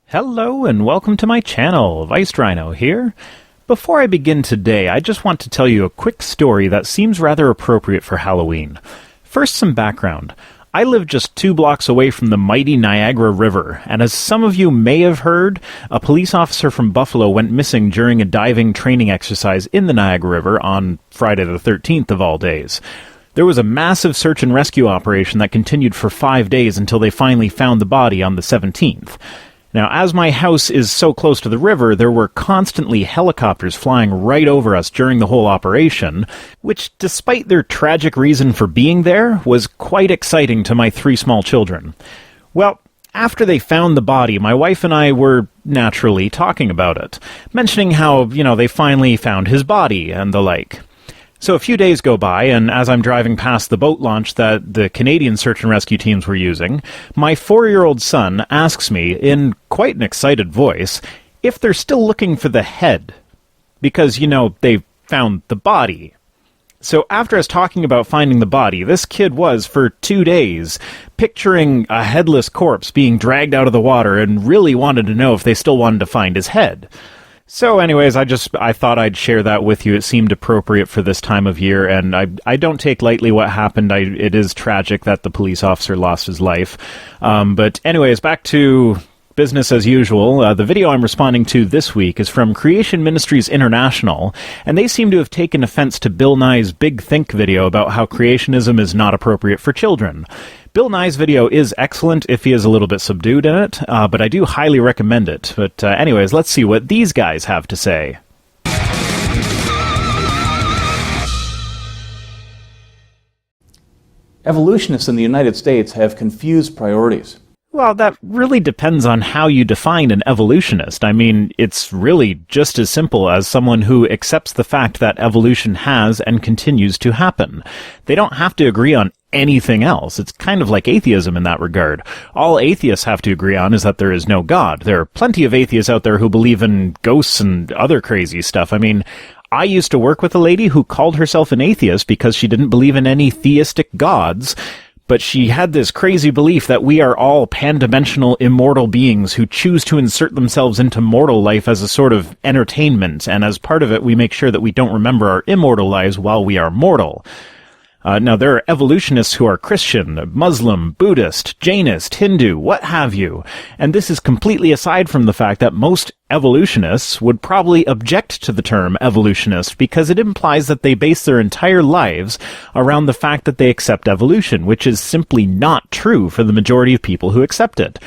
Hello and welcome to my channel, Rhino here. Before I begin today, I just want to tell you a quick story that seems rather appropriate for Halloween. First, some background. I live just 2 blocks away from the mighty Niagara River, and as some of you may have heard, a police officer from Buffalo went missing during a diving training exercise in the Niagara River on Friday the 13th of all days. There was a massive search and rescue operation that continued for 5 days until they finally found the body on the 17th. Now, as my house is so close to the river, there were constantly helicopters flying right over us during the whole operation, which, despite their tragic reason for being there, was quite exciting to my 3 small children. Well, after they found the body, my wife and I were naturally talking about it, mentioning how, they finally found his body and the like. So a few days go by, and as I'm driving past the boat launch that the Canadian search and rescue teams were using, my 4-year-old son asks me, in quite an excited voice, if they're still looking for the head. Because, they found the body. So after us talking about finding the body, this kid was, for 2 days, picturing a headless corpse being dragged out of the water and really wanted to know if they still wanted to find his head. So anyways, I thought I'd share that with you. It seemed appropriate for this time of year, and I don't take lightly what happened. It is tragic that the police officer lost his life. But anyways, back to business as usual. The video I'm responding to this week is from Creation Ministries International, and they seem to have taken offense to Bill Nye's Big Think video about how creationism is not appropriate for children. Bill Nye's video is excellent if he is a little bit subdued in it, but I do highly recommend it. But anyways, let's see what these guys have to say. Evolutionists in the United States have confused priorities. Well, that really depends on how you define an evolutionist. I mean, it's really just as simple as someone who accepts the fact that evolution has and continues to happen. They don't have to agree on anything else. It's kind of like atheism in that regard. All atheists have to agree on is that there is no God. There are plenty of atheists out there who believe in ghosts and other crazy stuff. I mean, I used to work with a lady who called herself an atheist because she didn't believe in any theistic gods, but she had this crazy belief that we are all pan-dimensional immortal beings who choose to insert themselves into mortal life as a sort of entertainment, and as part of it we make sure that we don't remember our immortal lives while we are mortal. Now, there are evolutionists who are Christian, Muslim, Buddhist, Jainist, Hindu, what have you. And this is completely aside from the fact that most evolutionists would probably object to the term evolutionist because it implies that they base their entire lives around the fact that they accept evolution, which is simply not true for the majority of people who accept it.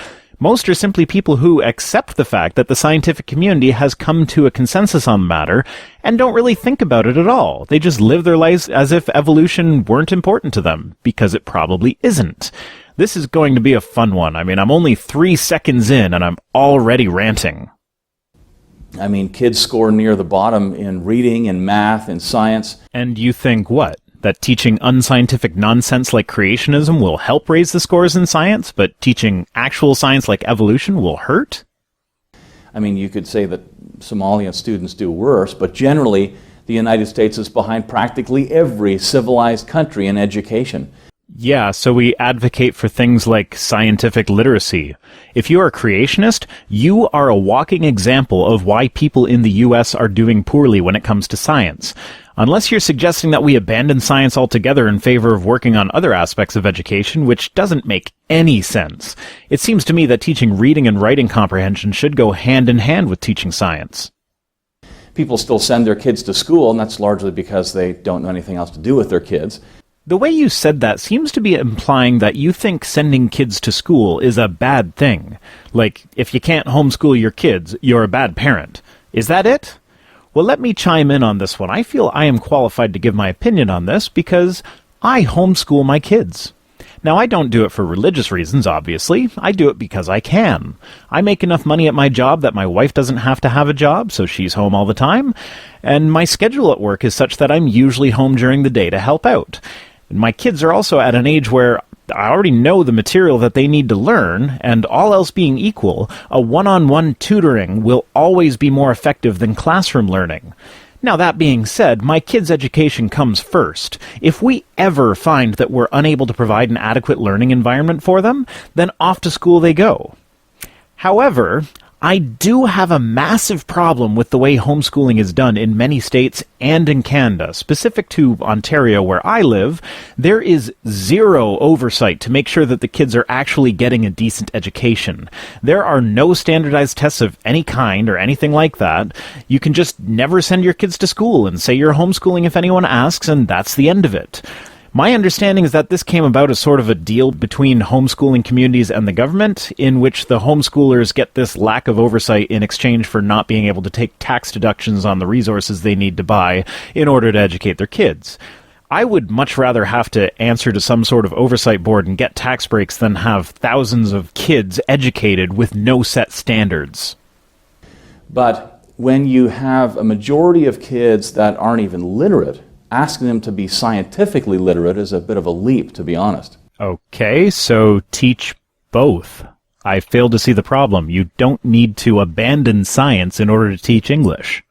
Most are simply people who accept the fact that the scientific community has come to a consensus on the matter and don't really think about it at all. They just live their lives as if evolution weren't important to them, because it probably isn't. This is going to be a fun one. I mean, I'm only 3 seconds in and I'm already ranting. I mean, kids score near the bottom in reading and math and science. And you think what? That teaching unscientific nonsense like creationism will help raise the scores in science, but teaching actual science like evolution will hurt? I mean, you could say that Somalian students do worse, but generally the United States is behind practically every civilized country in education. Yeah, so we advocate for things like scientific literacy. If you are a creationist, you are a walking example of why people in the US are doing poorly when it comes to science. Unless you're suggesting that we abandon science altogether in favor of working on other aspects of education, which doesn't make any sense. It seems to me that teaching reading and writing comprehension should go hand in hand with teaching science. People still send their kids to school, and that's largely because they don't know anything else to do with their kids. The way you said that seems to be implying that you think sending kids to school is a bad thing. Like, if you can't homeschool your kids, you're a bad parent. Is that it? Well, let me chime in on this one. I feel I am qualified to give my opinion on this because I homeschool my kids. Now, I don't do it for religious reasons, obviously. I do it because I can. I make enough money at my job that my wife doesn't have to have a job, so she's home all the time. And my schedule at work is such that I'm usually home during the day to help out. And my kids are also at an age where I already know the material that they need to learn, and all else being equal, a one-on-one tutoring will always be more effective than classroom learning. Now, that being said, my kids' education comes first. If we ever find that we're unable to provide an adequate learning environment for them, then off to school they go. However, I do have a massive problem with the way homeschooling is done in many states and in Canada. Specific to Ontario, where I live, there is zero oversight to make sure that the kids are actually getting a decent education. There are no standardized tests of any kind or anything like that. You can just never send your kids to school and say you're homeschooling if anyone asks, and that's the end of it. My understanding is that this came about as sort of a deal between homeschooling communities and the government, in which the homeschoolers get this lack of oversight in exchange for not being able to take tax deductions on the resources they need to buy in order to educate their kids. I would much rather have to answer to some sort of oversight board and get tax breaks than have thousands of kids educated with no set standards. But when you have a majority of kids that aren't even literate, asking them to be scientifically literate is a bit of a leap, to be honest. Okay, so teach both. I fail to see the problem. You don't need to abandon science in order to teach English.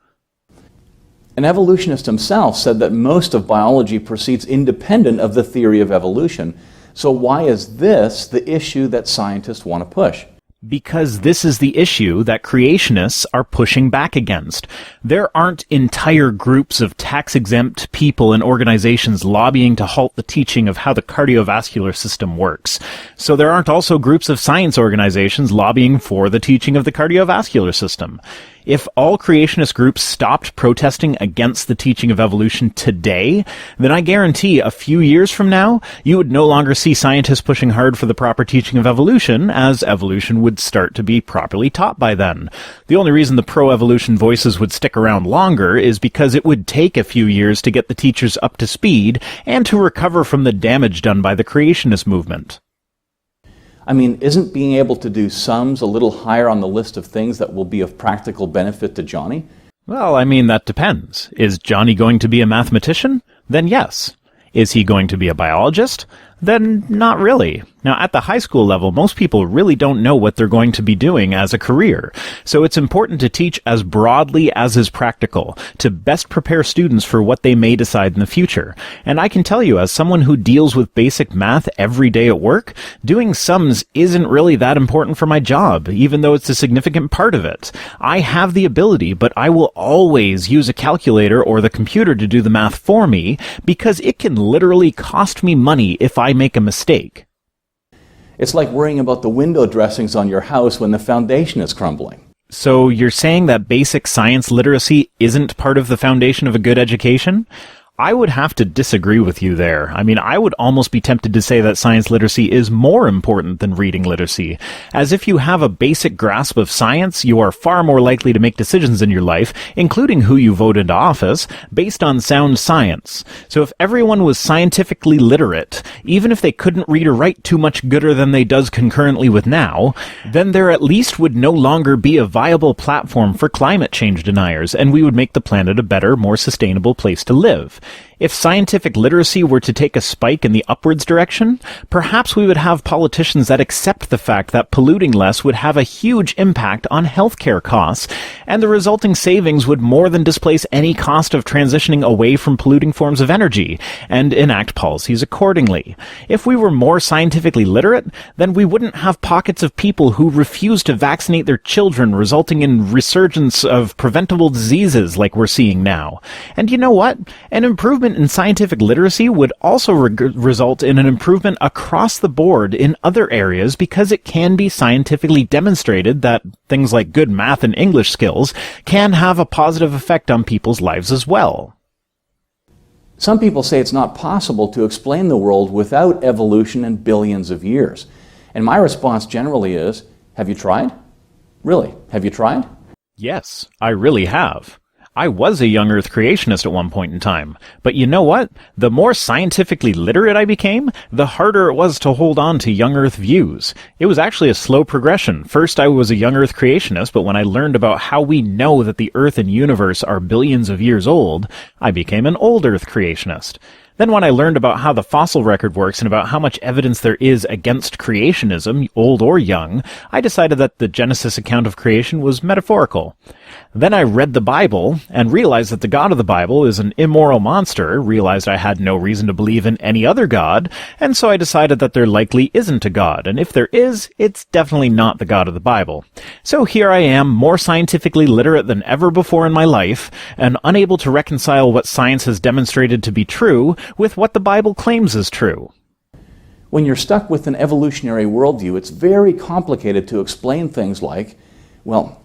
An evolutionist himself said that most of biology proceeds independent of the theory of evolution. So why is this the issue that scientists want to push? Because this is the issue that creationists are pushing back against. There aren't entire groups of tax-exempt people and organizations lobbying to halt the teaching of how the cardiovascular system works. So there aren't also groups of science organizations lobbying for the teaching of the cardiovascular system. If all creationist groups stopped protesting against the teaching of evolution today, then I guarantee a few years from now, you would no longer see scientists pushing hard for the proper teaching of evolution, as evolution would start to be properly taught by then. The only reason the pro-evolution voices would stick around longer is because it would take a few years to get the teachers up to speed and to recover from the damage done by the creationist movement. I mean, isn't being able to do sums a little higher on the list of things that will be of practical benefit to Johnny? Well, I mean, that depends. Is Johnny going to be a mathematician? Then yes. Is he going to be a biologist? Then not really. Now, at the high school level, most people really don't know what they're going to be doing as a career. So it's important to teach as broadly as is practical, to best prepare students for what they may decide in the future. And I can tell you, as someone who deals with basic math every day at work, doing sums isn't really that important for my job, even though it's a significant part of it. I have the ability, but I will always use a calculator or the computer to do the math for me, because it can literally cost me money if I make a mistake. It's like worrying about the window dressings on your house when the foundation is crumbling. So you're saying that basic science literacy isn't part of the foundation of a good education? I would have to disagree with you there. I mean, I would almost be tempted to say that science literacy is more important than reading literacy. As if you have a basic grasp of science, you are far more likely to make decisions in your life, including who you vote into office, based on sound science. So if everyone was scientifically literate, even if they couldn't read or write too much gooder than they does concurrently with now, then there at least would no longer be a viable platform for climate change deniers, and we would make the planet a better, more sustainable place to live. If scientific literacy were to take a spike in the upwards direction, perhaps we would have politicians that accept the fact that polluting less would have a huge impact on healthcare costs, and the resulting savings would more than displace any cost of transitioning away from polluting forms of energy, and enact policies accordingly. If we were more scientifically literate, then we wouldn't have pockets of people who refuse to vaccinate their children, resulting in resurgence of preventable diseases like we're seeing now. And you know what? An improvement in scientific literacy would also result in an improvement across the board in other areas, because it can be scientifically demonstrated that things like good math and English skills can have a positive effect on people's lives as well. Some people say it's not possible to explain the world without evolution and billions of years. And my response generally is, have you tried? Really, have you tried? Yes, I really have. I was a young Earth creationist at one point in time, but you know what? The more scientifically literate I became, the harder it was to hold on to young Earth views. It was actually a slow progression. First I was a young Earth creationist, but when I learned about how we know that the Earth and universe are billions of years old, I became an old Earth creationist. Then when I learned about how the fossil record works and about how much evidence there is against creationism, old or young, I decided that the Genesis account of creation was metaphorical. Then I read the Bible and realized that the God of the Bible is an immoral monster, realized I had no reason to believe in any other God, and so I decided that there likely isn't a God, and if there is, it's definitely not the God of the Bible. So here I am, more scientifically literate than ever before in my life, and unable to reconcile what science has demonstrated to be true with what the Bible claims is true. When you're stuck with an evolutionary worldview, it's very complicated to explain things like, well,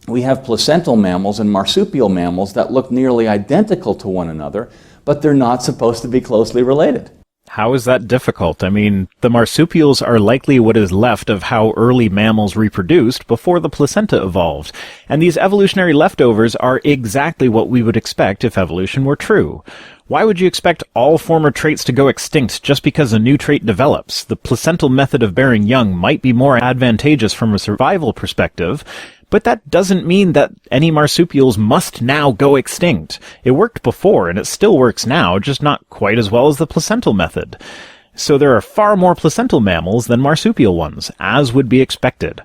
we have placental mammals and marsupial mammals that look nearly identical to one another, but they're not supposed to be closely related. How is that difficult? I mean, the marsupials are likely what is left of how early mammals reproduced before the placenta evolved, and these evolutionary leftovers are exactly what we would expect if evolution were true. Why would you expect all former traits to go extinct just because a new trait develops? The placental method of bearing young might be more advantageous from a survival perspective, but that doesn't mean that any marsupials must now go extinct. It worked before, and it still works now, just not quite as well as the placental method. So there are far more placental mammals than marsupial ones, as would be expected.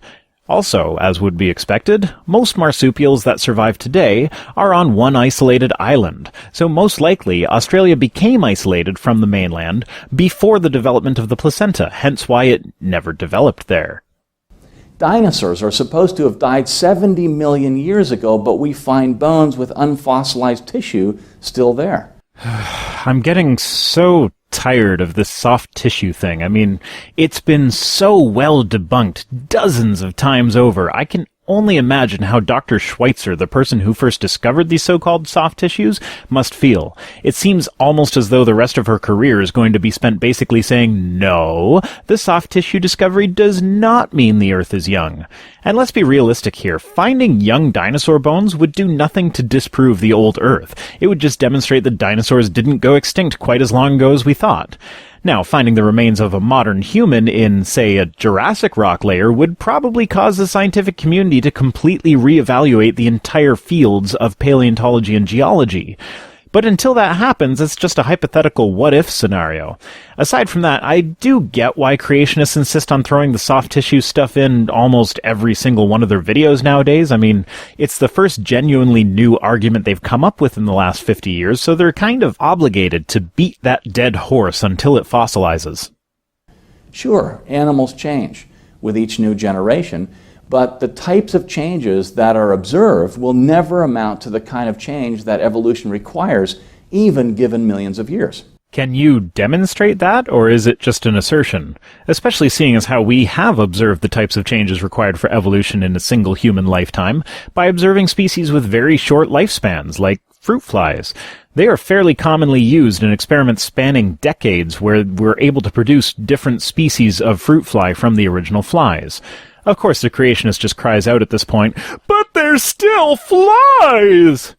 Also, as would be expected, most marsupials that survive today are on one isolated island, so most likely Australia became isolated from the mainland before the development of the placenta, hence why it never developed there. Dinosaurs are supposed to have died 70 million years ago, but we find bones with unfossilized tissue still there. I'm getting so tired of this soft tissue thing. I mean, it's been so well debunked dozens of times over. I can only imagine how Dr. Schweitzer, the person who first discovered these so-called soft tissues, must feel. It seems almost as though the rest of her career is going to be spent basically saying, no, the soft tissue discovery does not mean the Earth is young. And let's be realistic here. Finding young dinosaur bones would do nothing to disprove the old Earth. It would just demonstrate that dinosaurs didn't go extinct quite as long ago as we thought. Now, finding the remains of a modern human in, say, a Jurassic rock layer would probably cause the scientific community to completely reevaluate the entire fields of paleontology and geology. But until that happens, it's just a hypothetical what-if scenario. Aside from that, I do get why creationists insist on throwing the soft tissue stuff in almost every single one of their videos nowadays. I mean, it's the first genuinely new argument they've come up with in the last 50 years, so they're kind of obligated to beat that dead horse until it fossilizes. Sure, animals change with each new generation, but the types of changes that are observed will never amount to the kind of change that evolution requires, even given millions of years. Can you demonstrate that, or is it just an assertion? Especially seeing as how we have observed the types of changes required for evolution in a single human lifetime by observing species with very short lifespans, like fruit flies. They are fairly commonly used in experiments spanning decades where we're able to produce different species of fruit fly from the original flies. Of course, the creationist just cries out at this point, "But they're still flies!"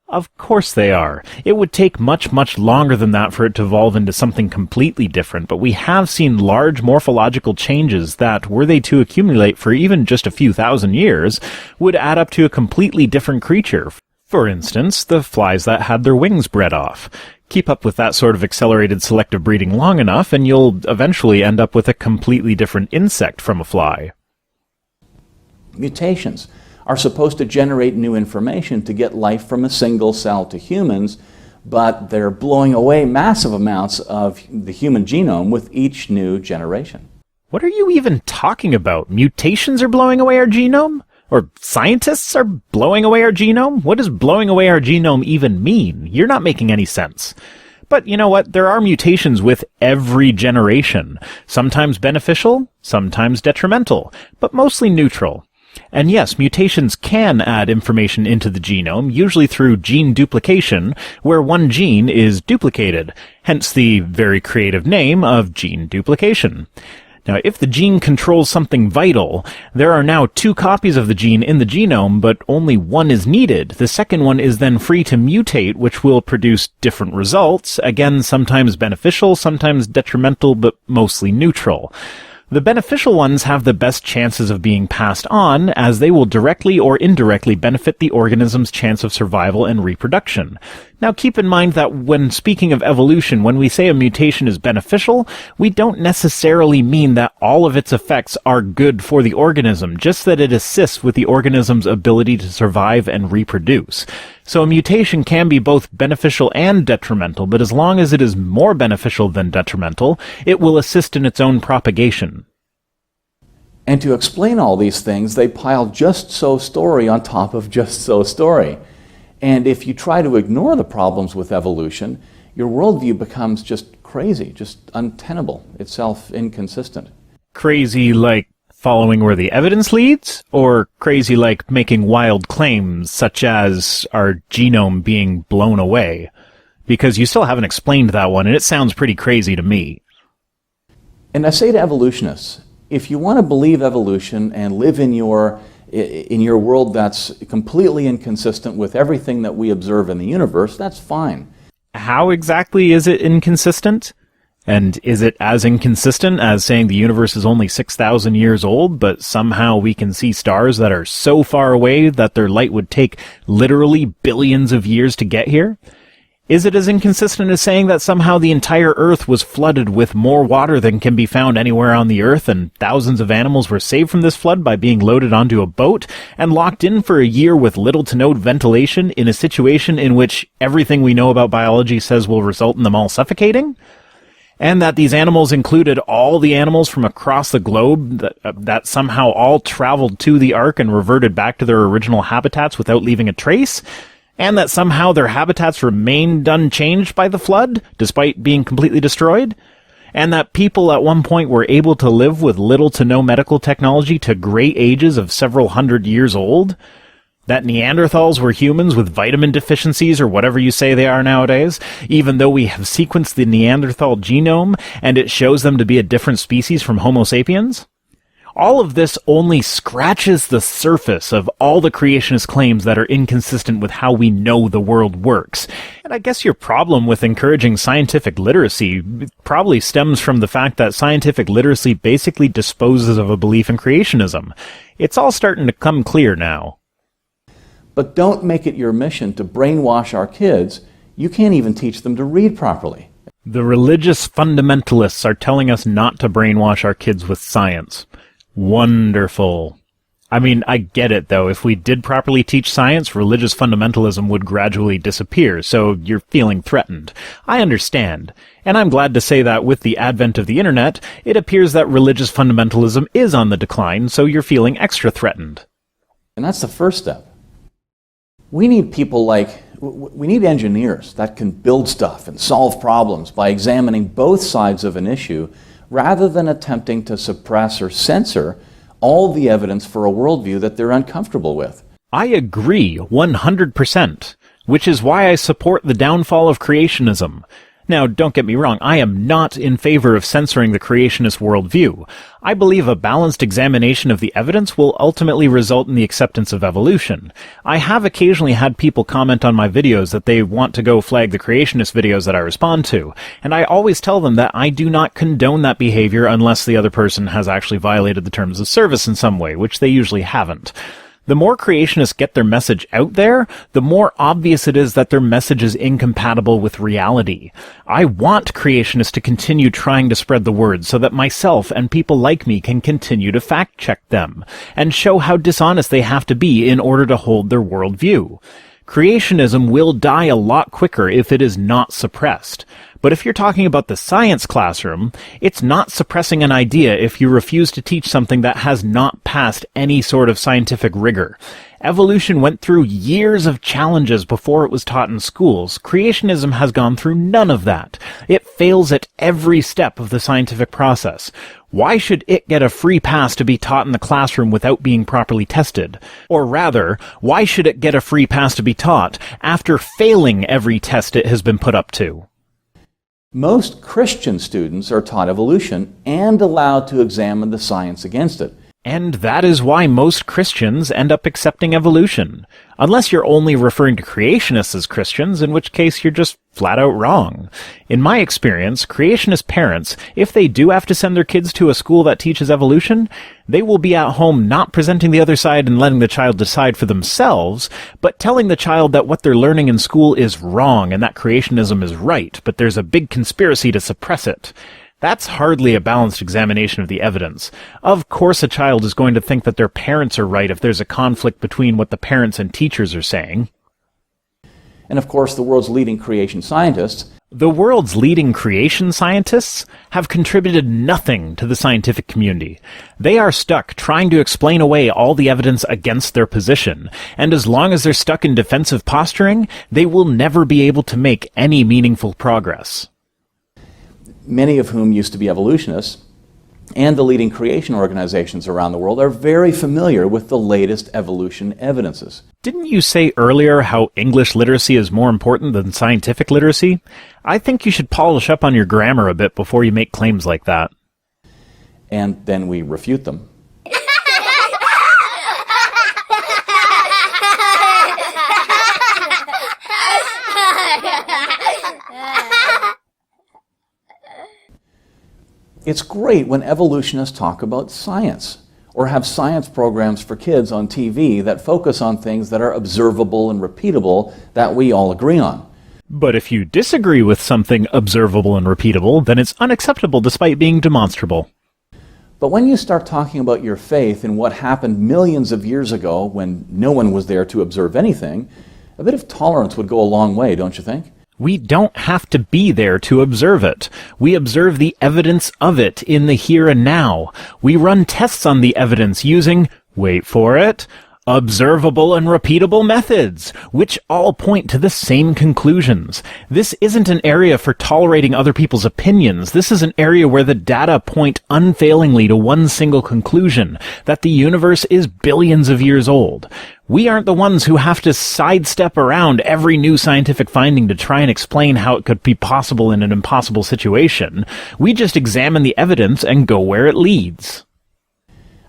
Of course they are. It would take much, much longer than that for it to evolve into something completely different, but we have seen large morphological changes that, were they to accumulate for even just a few thousand years, would add up to a completely different creature. For instance, the flies that had their wings bred off. Keep up with that sort of accelerated selective breeding long enough, and you'll eventually end up with a completely different insect from a fly. Mutations are supposed to generate new information to get life from a single cell to humans, but they're blowing away massive amounts of the human genome with each new generation. What are you even talking about? Mutations are blowing away our genome? Or scientists are blowing away our genome? What does blowing away our genome even mean? You're not making any sense. But you know what? There are mutations with every generation. Sometimes beneficial, sometimes detrimental, but mostly neutral. And yes, mutations can add information into the genome, usually through gene duplication, where one gene is duplicated, hence the very creative name of gene duplication. Now, if the gene controls something vital, there are now 2 copies of the gene in the genome, but only one is needed. The second one is then free to mutate, which will produce different results, again, sometimes beneficial, sometimes detrimental, but mostly neutral. The beneficial ones have the best chances of being passed on, as they will directly or indirectly benefit the organism's chance of survival and reproduction. Now keep in mind that when speaking of evolution, when we say a mutation is beneficial, we don't necessarily mean that all of its effects are good for the organism, just that it assists with the organism's ability to survive and reproduce. So a mutation can be both beneficial and detrimental, but as long as it is more beneficial than detrimental, it will assist in its own propagation. And to explain all these things, they pile just so story on top of just so story. And if you try to ignore the problems with evolution, your worldview becomes just crazy, just untenable, itself inconsistent. Crazy like following where the evidence leads, or crazy like making wild claims such as our genome being blown away? Because you still haven't explained that one, and it sounds pretty crazy to me. And I say to evolutionists, if you want to believe evolution and live in your world that's completely inconsistent with everything that we observe in the universe, that's fine. How exactly is it inconsistent? And is it as inconsistent as saying the universe is only 6,000 years old, but somehow we can see stars that are so far away that their light would take literally billions of years to get here? Is it as inconsistent as saying that somehow the entire Earth was flooded with more water than can be found anywhere on the Earth, and thousands of animals were saved from this flood by being loaded onto a boat and locked in for a year with little to no ventilation in a situation in which everything we know about biology says will result in them all suffocating? And that these animals included all the animals from across the globe that somehow all traveled to the Ark and reverted back to their original habitats without leaving a trace? And that somehow their habitats remained unchanged by the flood, despite being completely destroyed? And that people at one point were able to live with little to no medical technology to great ages of several hundred years old? That Neanderthals were humans with vitamin deficiencies or whatever you say they are nowadays, even though we have sequenced the Neanderthal genome and it shows them to be a different species from Homo sapiens? All of this only scratches the surface of all the creationist claims that are inconsistent with how we know the world works. And I guess your problem with encouraging scientific literacy probably stems from the fact that scientific literacy basically disposes of a belief in creationism. It's all starting to come clear now. But don't make it your mission to brainwash our kids. You can't even teach them to read properly. The religious fundamentalists are telling us not to brainwash our kids with science. Wonderful. I mean, I get it, though. If we did properly teach science, religious fundamentalism would gradually disappear, so you're feeling threatened. I understand. And I'm glad to say that with the advent of the internet, it appears that religious fundamentalism is on the decline, so you're feeling extra threatened. And that's the first step. We need we need engineers that can build stuff and solve problems by examining both sides of an issue, rather than attempting to suppress or censor all the evidence for a worldview that they're uncomfortable with. I agree 100%, which is why I support the downfall of creationism. Now, don't get me wrong, I am not in favor of censoring the creationist worldview. I believe a balanced examination of the evidence will ultimately result in the acceptance of evolution. I have occasionally had people comment on my videos that they want to go flag the creationist videos that I respond to, and I always tell them that I do not condone that behavior unless the other person has actually violated the terms of service in some way, which they usually haven't. The more creationists get their message out there, the more obvious it is that their message is incompatible with reality. I want creationists to continue trying to spread the word so that myself and people like me can continue to fact-check them and show how dishonest they have to be in order to hold their worldview. Creationism will die a lot quicker if it is not suppressed. But if you're talking about the science classroom, it's not suppressing an idea if you refuse to teach something that has not passed any sort of scientific rigor. Evolution went through years of challenges before it was taught in schools. Creationism has gone through none of that. It fails at every step of the scientific process. Why should it get a free pass to be taught in the classroom without being properly tested? Or rather, why should it get a free pass to be taught after failing every test it has been put up to? Most Christian students are taught evolution and allowed to examine the science against it. And that is why most Christians end up accepting evolution. Unless you're only referring to creationists as Christians, in which case you're just flat out wrong. In my experience, creationist parents, if they do have to send their kids to a school that teaches evolution, they will be at home not presenting the other side and letting the child decide for themselves, but telling the child that what they're learning in school is wrong and that creationism is right, but there's a big conspiracy to suppress it. That's hardly a balanced examination of the evidence. Of course a child is going to think that their parents are right if there's a conflict between what the parents and teachers are saying. And of course, the world's leading creation scientists have contributed nothing to the scientific community. They are stuck trying to explain away all the evidence against their position, and as long as they're stuck in defensive posturing, they will never be able to make any meaningful progress. Many of whom used to be evolutionists, and the leading creation organizations around the world are very familiar with the latest evolution evidences. Didn't you say earlier how English literacy is more important than scientific literacy? I think you should polish up on your grammar a bit before you make claims like that. And then we refute them. It's great when evolutionists talk about science, or have science programs for kids on TV that focus on things that are observable and repeatable that we all agree on. But if you disagree with something observable and repeatable, then it's unacceptable despite being demonstrable. But when you start talking about your faith in what happened millions of years ago when no one was there to observe anything, a bit of tolerance would go a long way, don't you think? We don't have to be there to observe it. We observe the evidence of it in the here and now. We run tests on the evidence using, wait for it, observable and repeatable methods, which all point to the same conclusions. This isn't an area for tolerating other people's opinions. This is an area where the data point unfailingly to one single conclusion, that the universe is billions of years old. We aren't the ones who have to sidestep around every new scientific finding to try and explain how it could be possible in an impossible situation. We just examine the evidence and go where it leads.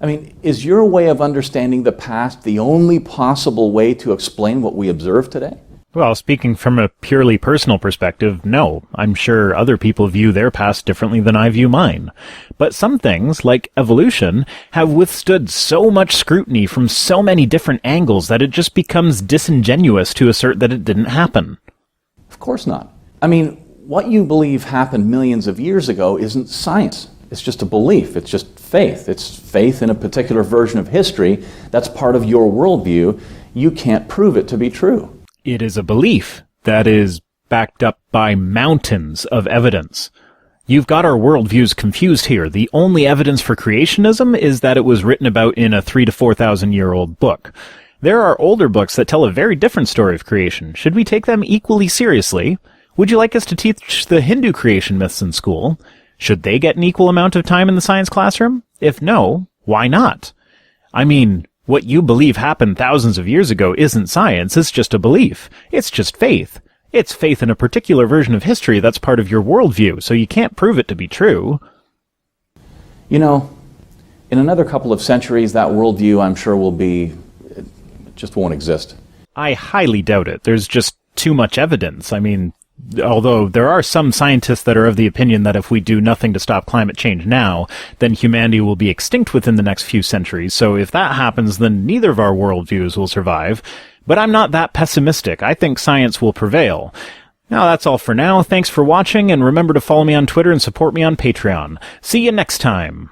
I mean, is your way of understanding the past the only possible way to explain what we observe today? Well, speaking from a purely personal perspective, no. I'm sure other people view their past differently than I view mine. But some things, like evolution, have withstood so much scrutiny from so many different angles that it just becomes disingenuous to assert that it didn't happen. Of course not. I mean, what you believe happened millions of years ago isn't science. It's just a belief. It's just faith. It's faith in a particular version of history that's part of your worldview. You can't prove it to be true. It is a belief that is backed up by mountains of evidence. You've got our worldviews confused here. The only evidence for creationism is that it was written about in a 3,000 to 4,000 year old book. There are older books that tell a very different story of creation. Should we take them equally seriously? Would you like us to teach the Hindu creation myths in school? Should they get an equal amount of time in the science classroom? If no, why not? I mean, what you believe happened thousands of years ago isn't science, it's just a belief. It's just faith. It's faith in a particular version of history that's part of your worldview, so you can't prove it to be true. You know, in another couple of centuries, that worldview, I'm sure, it just won't exist. I highly doubt it. There's just too much evidence. I mean, although there are some scientists that are of the opinion that if we do nothing to stop climate change now, then humanity will be extinct within the next few centuries. So if that happens, then neither of our worldviews will survive. But I'm not that pessimistic. I think science will prevail. Now that's all for now. Thanks for watching, and remember to follow me on Twitter and support me on Patreon. See you next time.